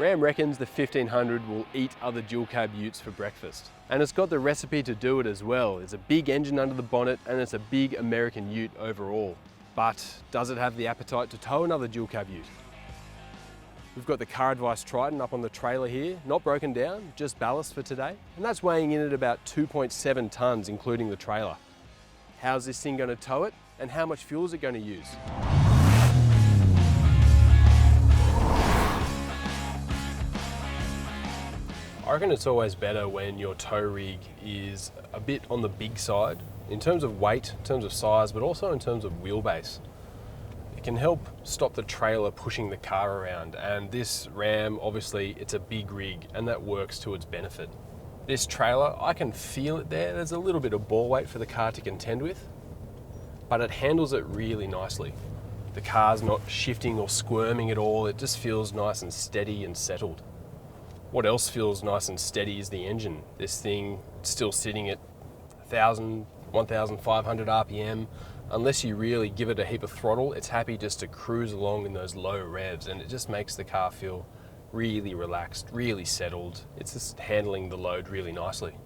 Ram reckons the 1500 will eat other dual cab utes for breakfast. And it's got the recipe to do it as well. It's a big engine under the bonnet and it's a big American ute overall. But does it have the appetite to tow another dual cab ute? We've got the Car Advice Triton up on the trailer here, not broken down, just ballast for today. And that's weighing in at about 2.7 tonnes, including the trailer. How's this thing going to tow it? And how much fuel is it going to use? I reckon it's always better when your tow rig is a bit on the big side, in terms of weight, in terms of size, but also in terms of wheelbase. It can help stop the trailer pushing the car around, and this Ram, obviously, it's a big rig, and that works to its benefit. This trailer, I can feel it there. There's a little bit of ball weight for the car to contend with, but it handles it really nicely. The car's not shifting or squirming at all. It just feels nice and steady and settled. What else feels nice and steady is the engine. This thing still sitting at 1,000, 1,500 RPM. Unless you really give it a heap of throttle, it's happy just to cruise along in those low revs, and it just makes the car feel really relaxed, really settled. It's just handling the load really nicely.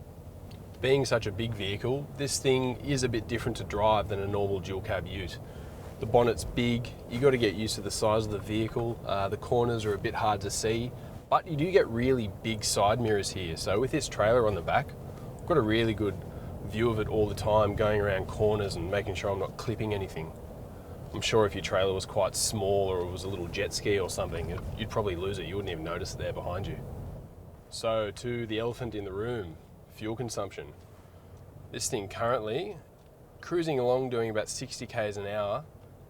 Being such a big vehicle, this thing is a bit different to drive than a normal dual cab ute. The bonnet's big, you got to get used to the size of the vehicle. The corners are a bit hard to see. But you do get really big side mirrors here. So with this trailer on the back, I've got a really good view of it all the time, going around corners and making sure I'm not clipping anything. I'm sure if your trailer was quite small or it was a little jet ski or something, you'd probably lose it. You wouldn't even notice it there behind you. So to the elephant in the room, fuel consumption. This thing currently, cruising along doing about 60 k's an hour,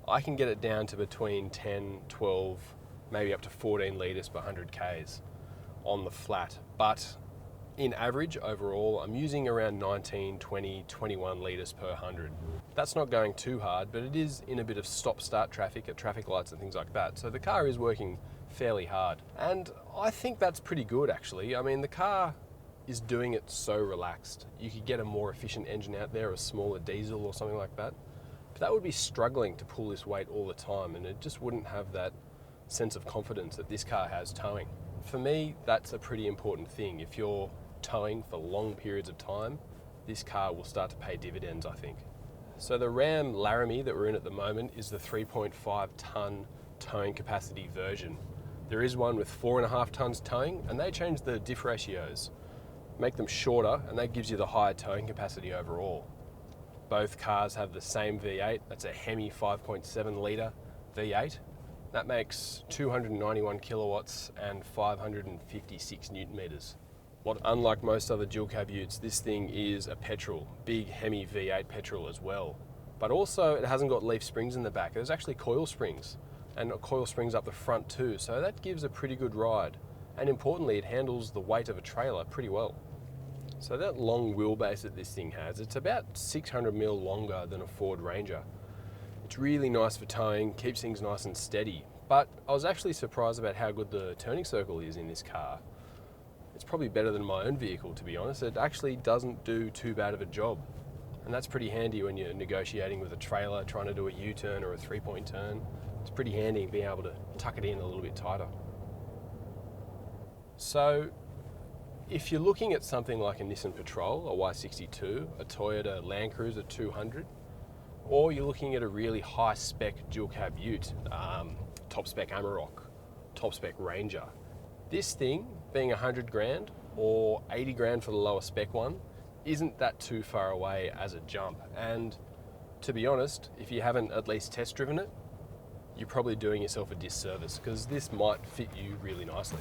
I can get it down to between 10, 12, maybe up to 14 litres per 100 k's on the flat. But in average, overall, I'm using around 19, 20, 21 litres per 100. That's not going too hard, but it is in a bit of stop-start traffic at traffic lights and things like that. So the car is working fairly hard. And I think that's pretty good, actually. I mean, the car is doing it so relaxed. You could get a more efficient engine out there, a smaller diesel or something like that. But that would be struggling to pull this weight all the time, and it just wouldn't have that sense of confidence that this car has towing. For me, that's a pretty important thing. If you're towing for long periods of time, this car will start to pay dividends, I think. So the Ram Laramie that we're in at the moment is the 3.5 tonne towing capacity version. There is one with 4.5 tonnes towing, and they change the diff ratios, make them shorter, and that gives you the higher towing capacity overall. Both cars have the same V8. That's a Hemi 5.7 litre V8. That makes 291 kilowatts and 556 newton meters. Unlike most other dual cab utes, this thing is a petrol, big Hemi V8 petrol as well. But also it hasn't got leaf springs in the back. There's actually coil springs, and coil springs up the front too. So that gives a pretty good ride. And importantly, it handles the weight of a trailer pretty well. So that long wheelbase that this thing has, it's about 600 mil longer than a Ford Ranger. It's really nice for towing, keeps things nice and steady. But I was actually surprised about how good the turning circle is in this car. It's probably better than my own vehicle, to be honest. It actually doesn't do too bad of a job. And that's pretty handy when you're negotiating with a trailer, trying to do a U-turn or a 3-point turn. It's pretty handy being able to tuck it in a little bit tighter. So if you're looking at something like a Nissan Patrol, a Y62, a Toyota Land Cruiser 200, or you're looking at a really high-spec dual-cab ute, top-spec Amarok, top-spec Ranger, this thing, being 100 grand or 80 grand for the lower spec one, isn't that too far away as a jump. And to be honest, if you haven't at least test driven it, you're probably doing yourself a disservice, because this might fit you really nicely.